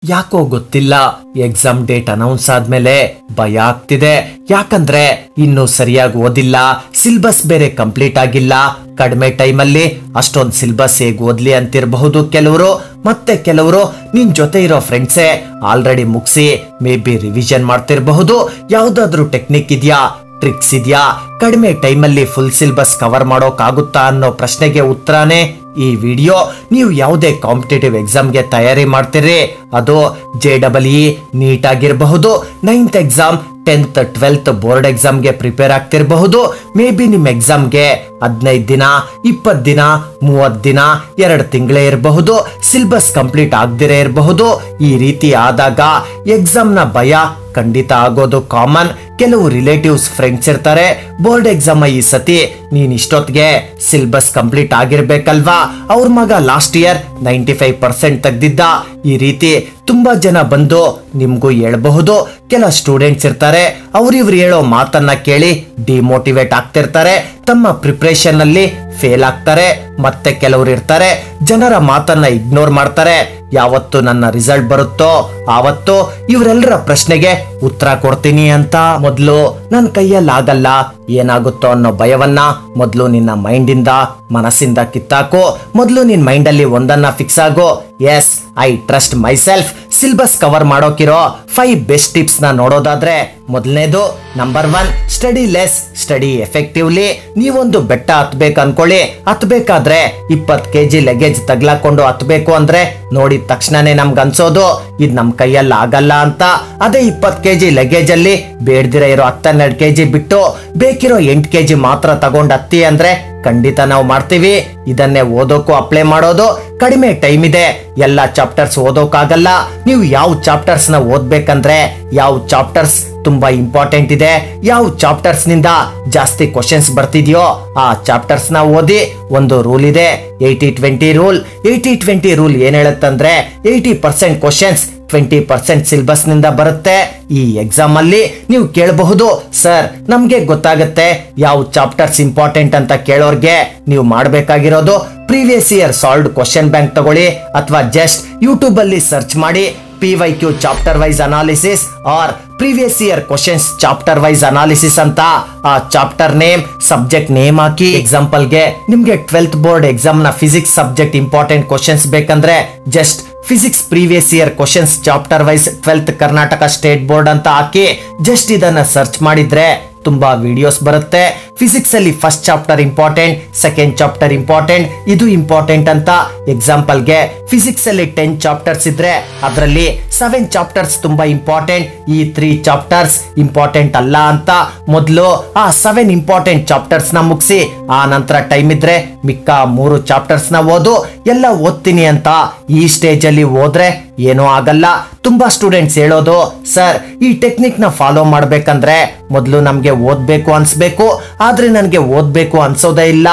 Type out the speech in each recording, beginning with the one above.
ಯಾಕೋ ಗೊತ್ತಿಲ್ಲ exam date announce ಆದ್ಮೇಲೆ ಭಯ ಆಗ್ತಿದೆ. ಯಾಕಂದ್ರೆ ಇನ್ನು ಸರಿಯಾಗಿ ಓದಿಲ್ಲ, ಸಿಲೆಬಸ್ ಬೇರೆ ಕಂಪ್ಲೀಟ್ ಆಗಿಲ್ಲ. ಕಡಿಮೆ ಟೈಮಲ್ಲಿ ಅಷ್ಟೊಂದು ಸಿಲೆಬಸ್ ಹೇಗೆ ಓದ್ಲಿ ಅಂತಿರಬಹುದು ಕೆಲವರು. ಮತ್ತೆ ಕೆಲವರು ನಿನ್ ಜೊತೆ ಇರೋ ಫ್ರೆಂಡ್ಸೇ ಆಲ್ರೆಡಿ ಮುಗಿಸಿ ಮೇ ಬಿ ರಿವಿಷನ್ ಮಾಡ್ತಿರಬಹುದು. ಯಾವ್ದಾದ್ರು ಟೆಕ್ನಿಕ್ ಇದೆಯಾ, ಟ್ರಿಕ್ಸ್ ಇದೆಯಾ, ಕಡಿಮೆ ಟೈಮಲ್ಲಿ ಫುಲ್ ಸಿಲೆಬಸ್ ಕವರ್ ಮಾಡೋಕ್ಕಾಗುತ್ತಾ ಅನ್ನೋ ಪ್ರಶ್ನೆಗೆ ಉತ್ತರನೇ ಈ ವಿಡಿಯೋ. ನೀವು ಯಾವುದೇ ಕಾಂಪಿಟೇಟಿವ್ ಎಕ್ಸಾಮ್ಗೆ ತಯಾರಿ ಮಾಡ್ತೀರಿ, ಅದು JEE ನೀಟ್ ಆಗಿರಬಹುದು, 9th exam, 10th 12th board ಎಕ್ಸಾಮ್ಗೆ ಪ್ರಿಪೇರ್ ಆಗ್ತಿರಬಹುದು. ಮೇ ಬಿ ನಿಮ್ ಎಕ್ಸಾಮ್ಗೆ 15 ದಿನ, 20 ದಿನ, 30 ದಿನ, 2 ತಿಂಗಳೇ ಇರಬಹುದು, ಸಿಲೆಬಸ್ ಕಂಪ್ಲೀಟ್ ಆಗದಿರೇ ಇರಬಹುದು. ಈ ರೀತಿ ಆದಾಗ ಎಕ್ಸಾಮ್ನ ಭಯ ಖಂಡಿತ ಆಗೋದು ಕಾಮನ್. ಕೆಲವು ರಿಲೇಟಿವ್ಸ್ ಫ್ರೆಂಡ್ಸ್ ಇರ್ತಾರೆ, ಬೋರ್ಡ್ ಎಕ್ಸಾಮ್ ಈ ಸತಿ ನೀನ್ ಇಷ್ಟೊತ್ತಿಗೆ ಸಿಲೆಬಸ್ ಕಂಪ್ಲೀಟ್ ಆಗಿರ್ಬೇಕಲ್ವಾ, ಅವ್ರ ಮಗ ಲಾಸ್ಟ್ ಇಯರ್ 95% ತೆಗ್ದಿದ್ದ. ಈ ರೀತಿ ತುಂಬಾ ಜನ ಬಂದು ನಿಮ್ಗೂ ಹೇಳ್ಬಹುದು. ಕೆಲ ಸ್ಟೂಡೆಂಟ್ಸ್ ಇರ್ತಾರೆ, ಅವ್ರಿವ್ರು ಹೇಳೋ ಮಾತನ್ನ ಕೇಳಿ ಡಿಮೋಟಿವೇಟ್ ಆಗ್ತಿರ್ತಾರೆ, ತಮ್ಮ ಪ್ರಿಪರೇಷನ್ ಅಲ್ಲಿ ಫೇಲ್ ಆಗ್ತಾರೆ. ಮತ್ತೆ ಕೆಲವರು ಇರ್ತಾರೆ, ಜನರ ಮಾತನ್ನ ಇಗ್ನೋರ್ ಮಾಡ್ತಾರೆ. ಯಾವತ್ತು ನನ್ನ ರಿಸಲ್ಟ್ ಬರುತ್ತೋ ಆವತ್ತು ಇವರೆಲ್ಲರ ಪ್ರಶ್ನೆಗೆ ಉತ್ತರ ಕೊಡ್ತೀನಿ ಅಂತ. ಮೊದಲು ನನ್ನ ಕೈಯಲ್ಲಿ ಆಗಲ್ಲ, ಏನಾಗುತ್ತೋ ಅನ್ನೋ ಭಯವನ್ನ ಮೊದಲು ನಿನ್ನ ಮೈಂಡಿಂದ, ಮನಸ್ಸಿಂದ ಕಿತ್ತಾಕೋ. ಮೊದಲು ನಿನ್ ಮೈಂಡ್ ಅಲ್ಲಿ ಒಂದನ್ನ ಫಿಕ್ಸ್ ಆಗೋ, yes I trust myself. Syllabus cover ಮಾಡೋಕಿರೋ 5 ಬೆಸ್ಟ್ ಟಿಪ್ಸ್ ನ ನೋಡೋದಾದ್ರೆ, ಮೊದಲನೇದು number 1, study less, study effectively. ನೀವೊಂದು ಬೆಟ್ಟ ಹತ್ಬೇಕು ಅನ್ಕೊಳ್ಳಿ, ಹತ್ಬೇಕಾದ್ರೆ 20 kg ಲಗೇಜ್ ತಗ್ಲಾಕೊಂಡು ಹತ್ಬೇಕು ಅಂದ್ರೆ ನೋಡಿದ ತಕ್ಷಣನೇ ನಮ್ಗೆ ಅನ್ಸೋದು ಇದ್ ನಮ್ ಕೈಯಲ್ಲಿ ಆಗಲ್ಲ ಅಂತ. ಅದೇ 20 kg ಲಗೇಜ್ ಅಲ್ಲಿ ಬೇಡ್ದಿರ ಇರೋ 10-12 kg ಬಿಟ್ಟು ಬೇಕಿರೋ 8 kg ಮಾತ್ರ ತಗೊಂಡ್ ಹತ್ತಿ ಅಂದ್ರೆ ಖಂಡಿತ ನಾವು ಮಾಡ್ತೀವಿ. ಇದನ್ನೇ ಓದೋಕು ಅಪ್ಲೈ ಮಾಡೋದು. ಕಡಿಮೆ ಟೈಮ್ ಇದೆ, ಎಲ್ಲ ಚಾಪ್ಟರ್ಸ್ ಓದೋಕಾಗಲ್ಲ. ನೀವು ಯಾವ ಚಾಪ್ಟರ್ಸ್ ನ ಓದ್ಬೇಕಂದ್ರೆ, ಯಾವ ಚಾಪ್ಟರ್ಸ್ ತುಂಬಾ ಇಂಪಾರ್ಟೆಂಟ್ ಇದೆ, ಯಾವ ಚಾಪ್ಟರ್ಸ್ ನಿಂದ ಜಾಸ್ತಿ ಕ್ವಶನ್ಸ್ ಬರ್ತಿದ್ಯೋ ಆ ಚಾಪ್ಟರ್ಸ್ ನ ಓದಿ. ಒಂದು ರೂಲ್ ಇದೆ, 80-20 ರೂಲ್. 80-20 ರೂಲ್ ಏನ್ ಹೇಳುತ್ತಂದ್ರೆ 80% ಕ್ವಶನ್ಸ್ 20% ಸಿಲೆಬಸ್ ನಿಂದ ಬರುತ್ತೆ. ಈ ಎಕ್ಸಾಮ್ ಅಲ್ಲಿ ನೀವು ಕೇಳಬಹುದು, ಸರ್ ನಮ್ಗೆ ಗೊತ್ತಾಗುತ್ತೆ ಯಾವ ಚಾಪ್ಟರ್ಸ್ ಇಂಪಾರ್ಟೆಂಟ್ ಅಂತ ಕೇಳೋರ್ಗೆ ನೀವು ಮಾಡಬೇಕಾಗಿರೋದು previous year solved question bank ತಗೊಳ್ಳಿ, ಅಥವಾ ಜಸ್ಟ್ ಯೂಟ್ಯೂಬ್ ಅಲ್ಲಿ ಸರ್ಚ್ ಮಾಡಿ PYQ chapter wise analysis or previous year questions chapter wise analysis ಅಂತ ಆ ಚಾಪ್ಟರ್ ನೇಮ್, ಸಬ್ಜೆಕ್ಟ್ ನೇಮ್ ಹಾಕಿ. ಎಕ್ಸಾಂಪಲ್ಗೆ ನಿಮ್ಗೆ 12th ಬೋರ್ಡ್ ಎಕ್ಸಾಮ್ ನ ಫಿಸಿಕ್ಸ್ ಸಬ್ಜೆಕ್ಟ್ ಇಂಪಾರ್ಟೆಂಟ್ ಕ್ವಶನ್ಸ್ ಬೇಕಂದ್ರೆ just physics previous year questions chapter wise 12th Karnataka state board ಅಂತ ಹಾಕಿ just ಇದನ್ನ ಸರ್ಚ್ ಮಾಡಿದ್ರೆ ತುಂಬಾ ವಿಡಿಯೋಸ್ ಬರುತ್ತೆ. ಫಿಸಿಕ್ಸ್ ಅಲ್ಲಿ first chapter important, second chapter important, ಇದು ಇಂಪಾರ್ಟೆಂಟ್ ಅಂತ. ಎಕ್ಸಾಂಪಲ್ಗೆ ಫಿಸಿಕ್ಸ್ ಅಲ್ಲಿ 10 ಚಾಪ್ಟರ್ಸ್ ಇದ್ರೆ ಅದರಲ್ಲಿ 7 ಚಾಪ್ಟರ್ಸ್ ತುಂಬಾ ಇಂಪಾರ್ಟೆಂಟ್, ಈ 3 ಚಾಪ್ಟರ್ಸ್ ಇಂಪಾರ್ಟೆಂಟ್ ಅಲ್ಲ ಅಂತ. ಮೊದಲು ಆ 7 ಇಂಪಾರ್ಟೆಂಟ್ ಚಾಪ್ಟರ್ಸ್ ನ ಮುಗಿಸಿ, ಆ ನಂತರ ಟೈಮ್ ಇದ್ರೆ ಮಿಕ್ಕ 3 ಚಾಪ್ಟರ್ಸ್ ನ ಓದು. ಎಲ್ಲ ಓದ್ತೀನಿ ಅಂತ ಈ ಸ್ಟೇಜ್ ಅಲ್ಲಿ ಹೋದ್ರೆ ಏನೂ ಆಗಲ್ಲ. ತುಂಬಾ ಸ್ಟೂಡೆಂಟ್ಸ್ ಹೇಳೋದು, ಸರ್ ಈ ಟೆಕ್ನಿಕ್ ನ ಫಾಲೋ ಮಾಡ್ಬೇಕಂದ್ರೆ ಮೊದಲು ನಮ್ಗೆ ಓದ್ಬೇಕು ಅನ್ಸ್ಬೇಕು, ಆದ್ರೆ ನನ್ಗೆ ಓದ್ಬೇಕು ಅನ್ಸೋದೇ ಇಲ್ಲ.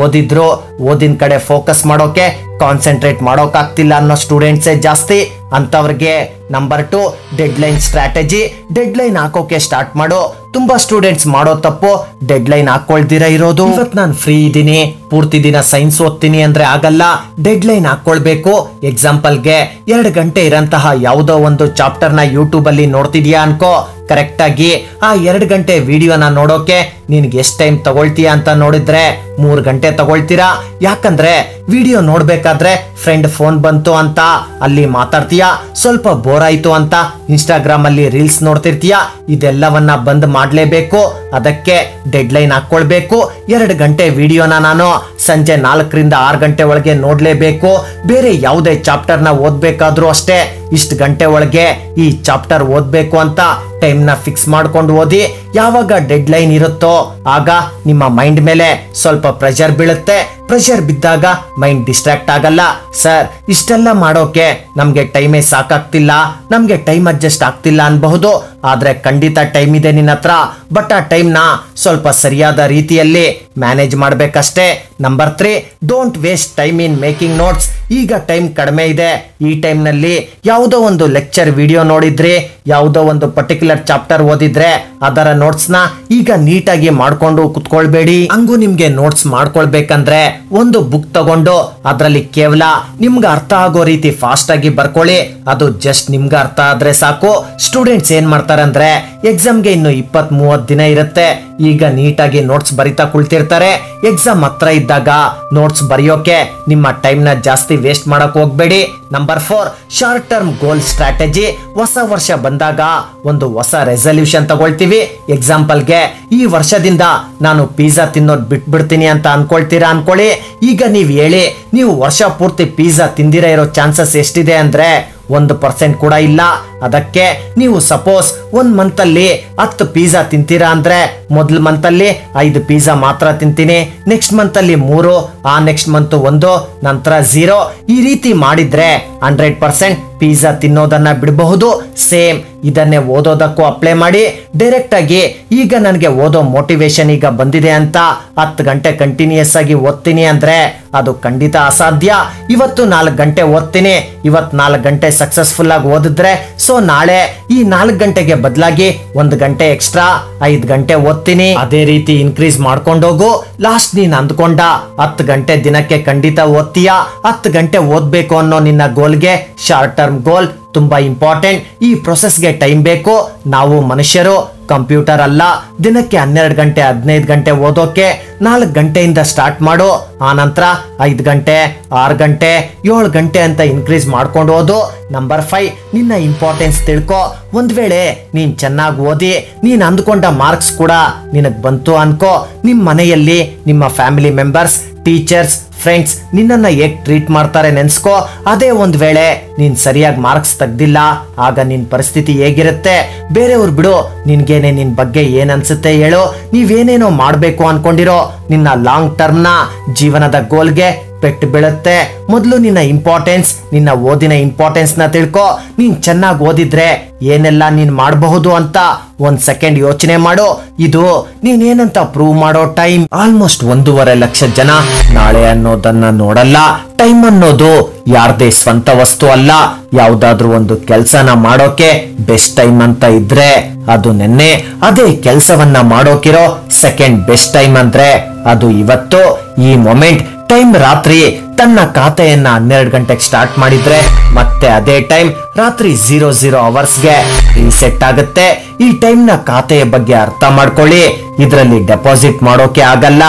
ಓದಿದ್ರು ಓದಿನ ಕಡೆ ಫೋಕಸ್ ಮಾಡೋಕೆ ಕಾನ್ಸಂಟ್ರೇಟ್ ಮಾಡೋಕಾಗ್ತಿಲ್ಲ ಅನ್ನೋ ಸ್ಟೂಡೆಂಟ್ಸೇ ಜಾಸ್ತಿ. ಅಂತವ್ರಿಗೆ ನಂಬರ್ 2, ಡೆಡ್ಲೈನ್ ಸ್ಟ್ರಾಟಜಿ. ಡೆಡ್ಲೈನ್ ಹಾಕೋಕೆ ಸ್ಟಾರ್ಟ್ ಮಾಡು. ತುಂಬಾ ಸ್ಟೂಡೆಂಟ್ಸ್ ಮಾಡೋ ತಪ್ಪು ಡೆಡ್ಲೈನ್ ಹಾಕೊಳ್ದಿರ ಇರೋದು. ಇವತ್ತು ನಾನು ಫ್ರೀ ಇದ್ದೀನಿ, ಪೂರ್ತಿ ದಿನ ಸೈನ್ಸ್ ಓದ್ತೀನಿ ಅಂದ್ರೆ ಆಗಲ್ಲ, ಡೆಡ್ಲೈನ್ ಹಾಕೊಳ್ಬೇಕು. ಎಕ್ಸಾಂಪಲ್ಗೆ 2 ಗಂಟೆ ಇರಂತಹ ಯಾವುದೋ ಒಂದು ಚಾಪ್ಟರ್ ನ ಯೂಟ್ಯೂಬ್ ಅಲ್ಲಿ ನೋಡ್ತಿದ್ಯಾ ಅನ್ಕೋ. ಕರೆಕ್ಟ್ ಆಗಿ ಆ 2 ಗಂಟೆ ವಿಡಿಯೋನ ನೋಡೋಕೆ ನಿನ್ಗೆ ಎಷ್ಟು ಟೈಮ್ ತಗೊಳ್ತೀಯ ಅಂತ ನೋಡಿದ್ರೆ 3 ಗಂಟೆ ತಗೊಳ್ತೀರಾ. ಯಾಕಂದ್ರೆ ವಿಡಿಯೋ ನೋಡ್ಬೇಕಾದ್ರೆ ಫ್ರೆಂಡ್ ಫೋನ್ ಬಂತು ಅಂತ ಅಲ್ಲಿ ಮಾತಾಡ್ತೀಯ, ಸ್ವಲ್ಪ ಬೋರ್ ಆಯ್ತು ಅಂತ ಇನ್ಸ್ಟಾಗ್ರಾಮ್ ಅಲ್ಲಿ ರೀಲ್ಸ್ ನೋಡ್ತಿರ್ತೀಯ. ಇದೆಲ್ಲವನ್ನ ಬಂದ್ ಮಾಡ್ಲೇಬೇಕು. ಅದಕ್ಕೆ ಡೆಡ್ಲೈನ್ ಹಾಕೊಳ್ಬೇಕು. 2 ಗಂಟೆ ವಿಡಿಯೋನ ನಾನು ಸಂಜೆ 4ರಿಂದ 6 ಗಂಟೆ ಒಳಗೆ ನೋಡ್ಲೇಬೇಕು. ಬೇರೆ ಯಾವುದೇ ಚಾಪ್ಟರ್ ನ ಓದ್ಬೇಕಾದ್ರೂ ಅಷ್ಟೇ, ಇಷ್ಟು ಗಂಟೆ ಒಳಗೆ ಈ ಚಾಪ್ಟರ್ ಓದ್ಬೇಕು ಅಂತ ಟೈಮ್ ನ ಫಿಕ್ಸ್ ಮಾಡ್ಕೊಂಡು ಓದಿ. ಯಾವಾಗ ಡೆಡ್ ಲೈನ್ ಇರುತ್ತೋ ಆಗ ನಿಮ್ಮ ಮೈಂಡ್ ಮೇಲೆ ಸ್ವಲ್ಪ ಪ್ರೆಷರ್ ಬೀಳುತ್ತೆ. ಪ್ರೆಷರ್ ಬಿದ್ದಾಗ ಮೈಂಡ್ ಡಿಸ್ಟ್ರಾಕ್ಟ್ ಆಗಲ್ಲ. ಸರ್ ಇಷ್ಟೆಲ್ಲ ಮಾಡೋಕೆ ನಮ್ಗೆ ಟೈಮೇ ಸಾಕಾಗ್ತಿಲ್ಲ, ನಮ್ಗೆ ಟೈಮ್ ಅಡ್ಜಸ್ಟ್ ಆಗ್ತಿಲ್ಲ ಅನ್ಬಹುದು. ಆದ್ರೆ ಖಂಡಿತ ಟೈಮ್ ಇದೆ ನಿನ್ನ ಹತ್ರ. ಬಟ್ ಆ ಟೈಮ್ ನ ಸ್ವಲ್ಪ ಸರಿಯಾದ ರೀತಿಯಲ್ಲಿ ಮ್ಯಾನೇಜ್ ಮಾಡ್ಬೇಕಷ್ಟೇ. Number 3, don't waste time in making notes. ಈಗ ಟೈಮ್ ಕಡಿಮೆ ಇದೆ, ಈ ಟೈಮ್ ನಲ್ಲಿ ಯಾವುದೋ ಒಂದು ಲೆಕ್ಚರ್ ವಿಡಿಯೋ ನೋಡಿದ್ರಿ, ಯಾವುದೋ ಒಂದು ಪರ್ಟಿಕ್ಯುಲರ್ ಚಾಪ್ಟರ್ ಓದಿದ್ರೆ ಅದರ ನೋಟ್ಸ್ ನ ಈಗ ನೀಟಾಗಿ ಮಾಡ್ಕೊಂಡು ಕುತ್ಕೊಳ್ಬೇಡಿ. ಹಂಗೂ ನಿಮ್ಗೆ ನೋಟ್ಸ್ ಮಾಡ್ಕೊಳ್ಬೇಕಂದ್ರೆ ಒಂದು ಬುಕ್ ತಗೊಂಡು ಅದರಲ್ಲಿ ಕೇವಲ ನಿಮ್ಗೆ ಅರ್ಥ ಆಗೋ ರೀತಿ ಫಾಸ್ಟ್ ಆಗಿ ಬರ್ಕೊಳ್ಳಿ. ಅದು ಜಸ್ಟ್ ನಿಮ್ಗೆ ಅರ್ಥ ಆದ್ರೆ ಸಾಕು. ಸ್ಟೂಡೆಂಟ್ಸ್ ಏನ್ ಮಾಡ್ತಾರೆ ಅಂದ್ರೆ ಎಕ್ಸಾಮ್ಗೆ ಇನ್ನು 20-30 ದಿನ ಇರುತ್ತೆ, ಈಗ ನೀಟಾಗಿ ನೋಟ್ಸ್ ಬರಿತಾ ಕುಳ್ತಿರ್ತಾರೆ. ಎಕ್ಸಾಮ್ ಹತ್ರ ಇದ್ದಾಗ ನೋಟ್ಸ್ ಬರೆಯೋಕೆ ನಿಮ್ಮ ಟೈಮ್ ನ ಜಾಸ್ತಿ ವೇಸ್ಟ್ ಮಾಡಕ್ ಹೋಗ್ಬೇಡಿ. Number 4, short term goal strategy. ಹೊಸ ವರ್ಷ ಬಂದಾಗ ಒಂದು ಹೊಸ ರೆಸಲ್ಯೂಷನ್ ತಗೊಳ್ತೀವಿ. ಎಕ್ಸಾಂಪಲ್ಗೆ ಈ ವರ್ಷದಿಂದ ನಾನು ಪಿಜ್ಜಾ ತಿನ್ನೋದು ಬಿಟ್ಬಿಡ್ತೀನಿ ಅಂತ ಅನ್ಕೊಳ್ತೀರಾ ಅನ್ಕೊಳ್ಳಿ. ಈಗ ನೀವ್ ಹೇಳಿ, ನೀವು ವರ್ಷ ಪೂರ್ತಿ ಪಿಜ್ಜಾ ತಿಂದಿರ ಇರೋ ಚಾನ್ಸಸ್ ಎಷ್ಟಿದೆ ಅಂದ್ರೆ 1% ಕೂಡ ಇಲ್ಲ. ಅದಕ್ಕೆ ನೀವು ಸಪೋಸ್ 1 ಮಂತ್ ಅಲ್ಲಿ 10 ಪಿಜ್ಜಾ ತಿಂತೀರಾ ಅಂದ್ರೆ ಮೊದಲ ಮಂತ್ ಅಲ್ಲಿ 5 ಪಿಜ್ಜಾ ಮಾತ್ರ ತಿಂತೀನಿ, ನೆಕ್ಸ್ಟ್ ಮಂತ್ ಅಲ್ಲಿ 3, ಆ ನೆಕ್ಸ್ಟ್ ಮಂತ್ 1, ನಂತರ 0. ಈ ರೀತಿ ಮಾಡಿದ್ರೆ 100% ಪಿಜ್ಜಾ ತಿನ್ನೋದನ್ನ ಬಿಡಬಹುದು. ಸೇಮ್ ಇದನ್ನೇ ಓದೋದಕ್ಕೂ ಅಪ್ಲೈ ಮಾಡಿ. ಡೈರೆಕ್ಟ್ ಆಗಿ ಈಗ ನನಗೆ ಓದೋ ಮೋಟಿವೇಶನ್ ಈಗ ಬಂದಿದೆ ಅಂತ 10 ಗಂಟೆ ಕಂಟಿನ್ಯೂಸ್ ಆಗಿ ಓದ್ತೀನಿ ಅಂದ್ರೆ ಅದು ಖಂಡಿತ ಅಸಾಧ್ಯ. ಇವತ್ತು 4 ಗಂಟೆ ಓದ್ತೀನಿ, ಇವತ್ತು 4 ಗಂಟೆ ಸಕ್ಸಸ್ಫುಲ್ ಆಗಿ ಓದಿದ್ರೆ ಸೊ ನಾಳೆ ಈ 4 ಗಂಟೆಗೆ ಬದಲಾಗಿ 1 ಗಂಟೆ ಎಕ್ಸ್ಟ್ರಾ 5 ಗಂಟೆ ಓದ್ತೀನಿ. ಅದೇ ರೀತಿ ಇನ್ಕ್ರೀಸ್ ಮಾಡ್ಕೊಂಡೋಗು. ಲಾಸ್ಟ್ ನೀನ್ ಅಂದ್ಕೊಂಡ 10 ಗಂಟೆ ದಿನಕ್ಕೆ ಖಂಡಿತ ಓದ್ತೀಯಾ. 10 ಗಂಟೆ ಓದ್ಬೇಕು ಅನ್ನೋ ನಿನ್ನ ಗೋಲ್ಗೆ ಶಾರ್ಟ್ ಟರ್ಮ್ ಗೋಲ್ ತುಂಬಾ ಇಂಪಾರ್ಟೆಂಟ್. ಈ ಪ್ರೊಸೆಸ್ಗೆ ಟೈಮ್ ಬೇಕು. ನಾವು ಮನುಷ್ಯರು ಕಂಪ್ಯೂಟರ್ ಅಲ್ಲ. ದಿನಕ್ಕೆ 12 ಗಂಟೆ 15 ಗಂಟೆ ಓದೋಕೆ 4 ಗಂಟೆಯಿಂದ ಸ್ಟಾರ್ಟ್ ಮಾಡು. ಆ ನಂತರ 5 ಗಂಟೆ 6 ಗಂಟೆ 7 ಗಂಟೆ ಅಂತ ಇನ್ಕ್ರೀಸ್ ಮಾಡ್ಕೊಂಡು ಓದು. ನಂಬರ್ 5, ನಿನ್ನ ಇಂಪಾರ್ಟೆನ್ಸ್ ತಿಳ್ಕೊ. ಒಂದ್ ವೇಳೆ ನೀನ್ ಚೆನ್ನಾಗಿ ಓದಿ ನೀನ್ ಅಂದ್ಕೊಂಡ ಮಾರ್ಕ್ಸ್ ಕೂಡ ನಿನಗ್ ಬಂತು ಅನ್ಕೋ, ನಿಮ್ ಮನೆಯಲ್ಲಿ ನಿಮ್ಮ ಫ್ಯಾಮಿಲಿ ಮೆಂಬರ್ಸ್, ಟೀಚರ್ಸ್, ಫ್ರೆಂಡ್ಸ್ ನಿನ್ನನ್ನ ಹೇಗ್ ಟ್ರೀಟ್ ಮಾಡ್ತಾರೆ ನೆನ್ಸ್ಕೋ. ಅದೇ ಒಂದ್ ವೇಳೆ ನೀನ್ ಸರಿಯಾಗಿ ಮಾರ್ಕ್ಸ್ ತೆಗ್ದಿಲ್ಲ, ಆಗ ನಿನ್ ಪರಿಸ್ಥಿತಿ ಹೇಗಿರುತ್ತೆ? ಬೇರೆಯವ್ರು ಬಿಡು, ನಿನ್ಗೇನೆ ನಿನ್ ಬಗ್ಗೆ ಏನ್ ಅನ್ಸುತ್ತೆ ಹೇಳು. ನೀವೇನೇನೋ ಮಾಡ್ಬೇಕು ಅನ್ಕೊಂಡಿರೋ ನಿನ್ನ ಲಾಂಗ್ ಟರ್ಮ್ ನ ಜೀವನದ ಗೋಲ್ಗೆ ಪೆಟ್ಟು ಬೀಳುತ್ತೆ. ಮೊದಲು ನಿನ್ನ ಇಂಪಾರ್ಟೆನ್ಸ್, ನಿನ್ನ ಓದಿನ ಇಂಪಾರ್ಟೆನ್ಸ್ ನ ತಿಳ್ಕೊ. ನೀನ್ ಚೆನ್ನಾಗಿ ಓದಿದ್ರೆ ಏನೆಲ್ಲ ನೀನ್ ಮಾಡಬಹುದು ಅಂತ 1 ಸೆಕೆಂಡ್ ಯೋಚನೆ ಮಾಡು. ಇದು ನೀನೇನಂತ ಪ್ರೂವ್ ಮಾಡೋ ಟೈಮ್. ಆಲ್ಮೋಸ್ಟ್ 1.5 ಲಕ್ಷ ಜನ ನಾಳೆ ಅನ್ನೋದನ್ನ ನೋಡಲ್ಲ. ಟೈಮ್ ಅನ್ನೋದು ಯಾರ್ದೇ ಸ್ವಂತ ವಸ್ತು ಅಲ್ಲ. ಯಾವ್ದಾದ್ರು ಒಂದು ಕೆಲ್ಸನ ಮಾಡೋಕೆ ಬೆಸ್ಟ್ ಟೈಮ್ ಅಂತ ಇದ್ರೆ ಅದು ನೆನ್ನೆ. ಅದೇ ಕೆಲ್ಸವನ್ನ ಮಾಡೋಕಿರೋ ಸೆಕೆಂಡ್ ಬೆಸ್ಟ್ ಟೈಮ್ ಅಂದ್ರೆ ಅದು ಇವತ್ತು, ಈ ಮೊಮೆಂಟ್. ಟೈಮ್ ರಾತ್ರಿ ತನ್ನ ಖಾತೆಯನ್ನ 12 ಗಂಟೆಗೆ ಸ್ಟಾರ್ಟ್ ಮಾಡಿದ್ರೆ ಮತ್ತೆ ಅದೇ ಟೈಮ್ ರಾತ್ರಿ 00 ಅವರ್ಸ್ಗೆ ರೀಸೆಟ್ ಆಗುತ್ತೆ. ಈ ಟೈಮ್ ನ ಖಾತೆಯ ಬಗ್ಗೆ ಅರ್ಥ ಮಾಡ್ಕೊಳ್ಳಿ. ಇದರಲ್ಲಿ ಡೆಪಾಸಿಟ್ ಮಾಡೋಕೆ ಆಗಲ್ಲ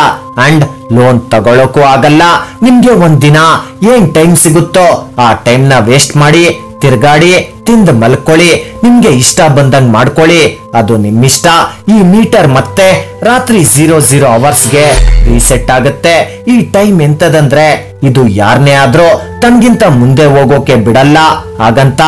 ಅಂಡ್ ಲೋನ್ ತಗೊಳ್ಳೋಕು ಆಗಲ್ಲ. ನಿಮ್ಗೆ ಒಂದಿನ ಏನ್ ಟೈಮ್ ಸಿಗುತ್ತೋ ಆ ಟೈಮ್ ನ ವೇಸ್ಟ್ ಮಾಡಿ ತಿರ್ಗಾಡಿ ತಿಂದು ಮಲ್ಕೊಳ್ಳಿ. ನಿಮ್ಗೆ ಇಷ್ಟ ಬಂದಂಗ್ ಮಾಡ್ಕೊಳ್ಳಿ, ಅದು ನಿಮ್ಮಿಷ್ಟ. ಈ ಮೀಟರ್ ಮತ್ತೆ ರಾತ್ರಿ 00 ಅವರ್ಸ್ಗೆ ರೀಸೆಟ್ ಆಗುತ್ತೆ. ಈ ಟೈಮ್ ಎಂತದಂದ್ರೆ ಇದು ಯಾರನ್ನೇ ಆದ್ರೂ ತನ್ಗಿಂತ ಮುಂದೆ ಹೋಗೋಕೆ ಬಿಡಲ್ಲ. ಹಾಗಂತ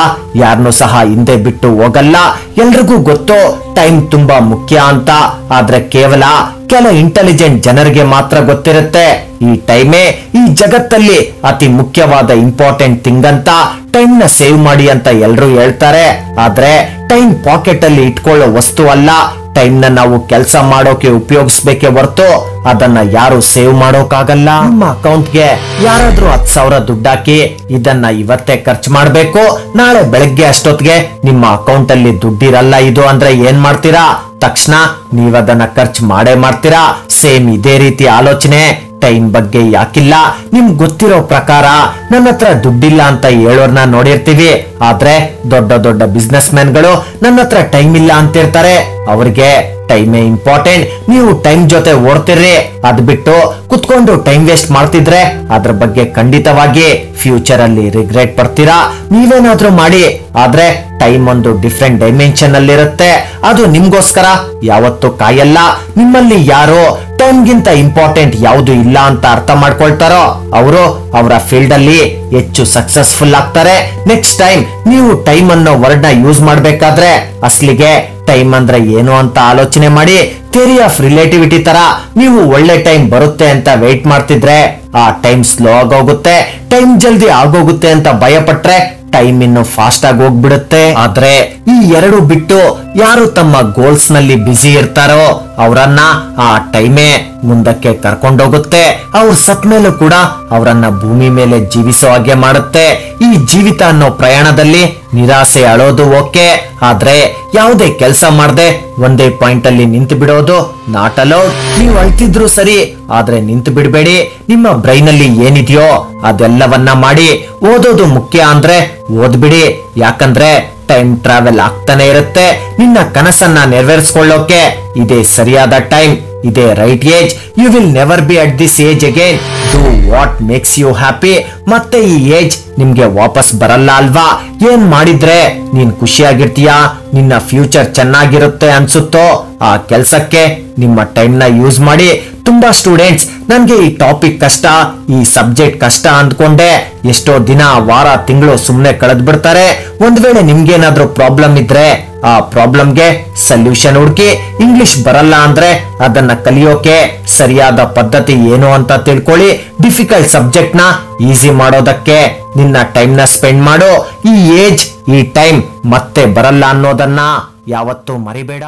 ಯಾರನ್ನೂ ಸಹ ಹಿಂದೆ ಬಿಟ್ಟು ಹೋಗಲ್ಲ. ಎಲ್ರಿಗೂ ಗೊತ್ತು ಟೈಮ್ ತುಂಬಾ ಮುಖ್ಯ ಅಂತ, ಆದ್ರೆ ಕೇವಲ ಕೆಲ ಇಂಟೆಲಿಜೆಂಟ್ ಜನರಿಗೆ ಮಾತ್ರ ಗೊತ್ತಿರುತ್ತೆ ಈ ಟೈಮೇ ಈ ಜಗತ್ತಲ್ಲಿ ಅತಿ ಮುಖ್ಯವಾದ ಇಂಪಾರ್ಟೆಂಟ್ ಥಿಂಗ್ ಅಂತ. ಟೈಮ್ ನ ಸೇವ್ ಮಾಡಿ ಅಂತ ಎಲ್ರು ಹೇಳ್ತಾರೆ, ಆದ್ರೆ ಟೈಮ್ ಪಾಕೆಟ್ ಅಲ್ಲಿ ಇಟ್ಕೊಳ್ಳೋ ವಸ್ತು ಅಲ್ಲ. ಟೈಮ್ ನ ನಾವು ಕೆಲಸ ಮಾಡೋಕೆ ಉಪಯೋಗಿಸ್ಬೇಕೆ ಹೊರತು ಅದನ್ನ ಯಾರು ಸೇವ್ ಮಾಡೋಕಾಗಲ್ಲ. ನಿಮ್ಮ ಅಕೌಂಟ್ಗೆ ಯಾರಾದ್ರೂ 10,000 ದುಡ್ಡು ಹಾಕಿ ಇದನ್ನ ಇವತ್ತೇ ಖರ್ಚು ಮಾಡ್ಬೇಕು, ನಾಳೆ ಬೆಳಗ್ಗೆ ಅಷ್ಟೊತ್ತಿಗೆ ನಿಮ್ಮ ಅಕೌಂಟ್ ಅಲ್ಲಿ ದುಡ್ಡಿರಲ್ಲ ಇದು ಅಂದ್ರೆ ಏನ್ ಮಾಡ್ತೀರಾ? ತಕ್ಷಣ ನೀವದನ್ನ ಖರ್ಚು ಮಾಡೇ ಮಾಡ್ತೀರಾ. ಸೇಮ್ ಇದೇ ರೀತಿ ಆಲೋಚನೆ ಟೈಮ್ ಬಗ್ಗೆ ಯಾಕಿಲ್ಲ? ನಿಮ್ಗೆ ಗೊತ್ತಿರೋ ಪ್ರಕಾರ ನನ್ನ ಹತ್ರ ದುಡ್ಡಿಲ್ಲ ಅಂತ ಹೇಳೋರ್ನ ನೋಡಿರ್ತೀವಿ, ಆದ್ರೆ ದೊಡ್ಡ ದೊಡ್ಡ ಬಿಸ್ನೆಸ್ ಮ್ಯಾನ್ಗಳು ನನ್ನ ಹತ್ರ ಟೈಮ್ ಇಲ್ಲ ಅಂತಿರ್ತಾರೆ. ಅವ್ರಿಗೆ ಟೈಮೇ ಇಂಪಾರ್ಟೆಂಟ್. ನೀವು ಟೈಮ್ ಜೊತೆ ಓಡ್ತಿರ್ರಿ, ಅದ್ ಬಿಟ್ಟು ಕುತ್ಕೊಂಡು ಟೈಮ್ ವೇಸ್ಟ್ ಮಾಡ್ತಿದ್ರೆ ಅದ್ರ ಬಗ್ಗೆ ಖಂಡಿತವಾಗಿ ಫ್ಯೂಚರ್ ಅಲ್ಲಿ ರಿಗ್ರೆಟ್ ಪಡ್ತೀರಾ. ನೀವೇನಾದ್ರೂ ಮಾಡಿ, ಆದ್ರೆ ಟೈಮ್ ಒಂದು ಡಿಫ್ರೆಂಟ್ ಡೈಮೆನ್ಷನ್ ಅಲ್ಲಿ ಇರುತ್ತೆ. ಅದು ನಿಮ್ಗೋಸ್ಕರ ಯಾವತ್ತೂ ಕಾಯಲ್ಲ. ನಿಮ್ಮಲ್ಲಿ ಯಾರು ಟೈಮ್ ಗಿಂತ ಇಂಪಾರ್ಟೆಂಟ್ ಯಾವುದು ಇಲ್ಲ ಅಂತ ಅರ್ಥ ಮಾಡ್ಕೊಳ್ತಾರೋ ಅವರು ಅವರ ಫೀಲ್ಡ್ ಅಲ್ಲಿ ಹೆಚ್ಚು ಸಕ್ಸಸ್ಫುಲ್ ಆಗ್ತಾರೆ. ನೆಕ್ಸ್ಟ್ ಟೈಮ್ ನೀವು ಟೈಮ್ ಅನ್ನೋ ವರ್ಡ್ ನ ಯೂಸ್ ಮಾಡ್ಬೇಕಾದ್ರೆ ಅಸ್ಲಿಗೆ ಟೈಮ್ ಅಂದ್ರೆ ಏನು ಅಂತ ಆಲೋಚನೆ ಮಾಡಿ. ಥಿಯರಿ ಆಫ್ ರಿಲೇಟಿವಿಟಿ ತರ ನೀವು ಒಳ್ಳೆ ಟೈಮ್ ಬರುತ್ತೆ ಅಂತ ವೇಟ್ ಮಾಡ್ತಿದ್ರೆ ಆ ಟೈಮ್ ಸ್ಲೋ ಆಗೋಗುತ್ತೆ. ಟೈಮ್ ಜಲ್ದಿ ಆಗೋಗುತ್ತೆ ಅಂತ ಭಯ ಪಟ್ರೆ ಟೈಮ್ ಇನ್ನು ಫಾಸ್ಟ್ ಆಗಿ ಹೋಗ್ಬಿಡುತ್ತೆ. ಆದ್ರೆ ಈ ಎರಡು ಬಿಟ್ಟು ಯಾರು ತಮ್ಮ ಗೋಲ್ಸ್ ನಲ್ಲಿ ಬ್ಯುಸಿ ಇರ್ತಾರೋ ಅವರನ್ನ ಆ ಟೈಮೇ ಮುಂದಕ್ಕೆ ಕರ್ಕೊಂಡೋಗುತ್ತೆ. ಅವ್ರು ಸತ್ ಮೇಲೂ ಕೂಡ ಅವರನ್ನ ಭೂಮಿ ಮೇಲೆ ಜೀವಿಸೋ ಹಾಗೆ ಮಾಡುತ್ತೆ. ಈ ಜೀವಿತ ಅನ್ನೋ ಪ್ರಯಾಣದಲ್ಲಿ ನಿರಾಸೆ ಅಳೋದು ಓಕೆ, ಆದ್ರೆ ಯಾವುದೇ ಕೆಲಸ ಮಾಡದೆ ಒಂದೇ ಪಾಯಿಂಟ್ ಅಲ್ಲಿ ನಿಂತು ಬಿಡೋದು ನಾಟ್ ಅಲೌಡ್. ನೀವು ಅಳ್ತಿದ್ರು ಸರಿ, ಆದ್ರೆ ನಿಂತು ಬಿಡಬೇಡಿ. ನಿಮ್ಮ ಬ್ರೈನ್ ಅಲ್ಲಿ ಏನಿದೆಯೋ ಅದೆಲ್ಲವನ್ನ ಮಾಡಿ. ಓದೋದು ಮುಖ್ಯ ಅಂದ್ರೆ ಓದ್ಬಿಡಿ, ಯಾಕಂದ್ರೆ ಟೈಮ್ ಟ್ರಾವೆಲ್ ಆಗ್ತಾನೆ ಇರುತ್ತೆ. ನಿನ್ನ ಕನಸನ್ನ ನೆರವೇರಿಸಿಕೊಳ್ಳೋಕೆ ಇದೇ ಸರಿಯಾದ ಟೈಮ್, ಇದೇ right age. You will never be at this age again. Do what makes you happy. ಮತ್ತೆ ಈ ಏಜ್ ನಿಮ್ಗೆ ವಾಪಸ್ ಬರಲ್ಲ ಅಲ್ವಾ? ಏನ್ ಮಾಡಿದ್ರೆ ನೀನ್ ಖುಷಿಯಾಗಿರ್ತೀಯಾ, ನಿನ್ನ ಫ್ಯೂಚರ್ ಚೆನ್ನಾಗಿರುತ್ತೆ ಅನ್ಸುತ್ತೋ ಆ ಕೆಲ್ಸಕ್ಕೆ ನಿಮ್ಮ ಟೈಮ್ ನ ಯೂಸ್ ಮಾಡಿ. ತುಂಬಾ ಸ್ಟೂಡೆಂಟ್ಸ್ ನನ್ಗೆ ಈ ಟಾಪಿಕ್ ಕಷ್ಟ, ಈ ಸಬ್ಜೆಕ್ಟ್ ಕಷ್ಟ ಅಂದ್ಕೊಂಡೆ ಎಷ್ಟೋ ದಿನ, ವಾರ, ತಿಂಗಳು ಸುಮ್ನೆ ಕಳೆದ್ ಬಿಡ್ತಾರೆ. ಒಂದ್ ವೇಳೆ ನಿಮ್ಗೇನಾದ್ರೂ ಪ್ರಾಬ್ಲಮ್ ಇದ್ರೆ ಆ ಪ್ರಾಬ್ಲಮ್ಗೆ ಸೊಲ್ಯೂಷನ್ ಹುಡುಕಿ. ಇಂಗ್ಲಿಷ್ ಬರಲ್ಲ ಅಂದ್ರೆ ಅದನ್ನ ಕಲಿಯೋಕೆ ಸರಿಯಾದ ಪದ್ಧತಿ ಏನು ಅಂತ ತಿಳ್ಕೊಳ್ಳಿ. ಡಿಫಿಕಲ್ಟ್ ಸಬ್ಜೆಕ್ಟ್ ನ ಈಸಿ ಮಾಡೋದಕ್ಕೆ ನಿನ್ನ ಟೈಮ್ ನ ಸ್ಪೆಂಡ್ ಮಾಡು. ಈ ಏಜ್, ಈ ಟೈಮ್ ಮತ್ತೆ ಬರಲ್ಲ ಅನ್ನೋದನ್ನ ಯಾವತ್ತೂ ಮರಿಬೇಡ.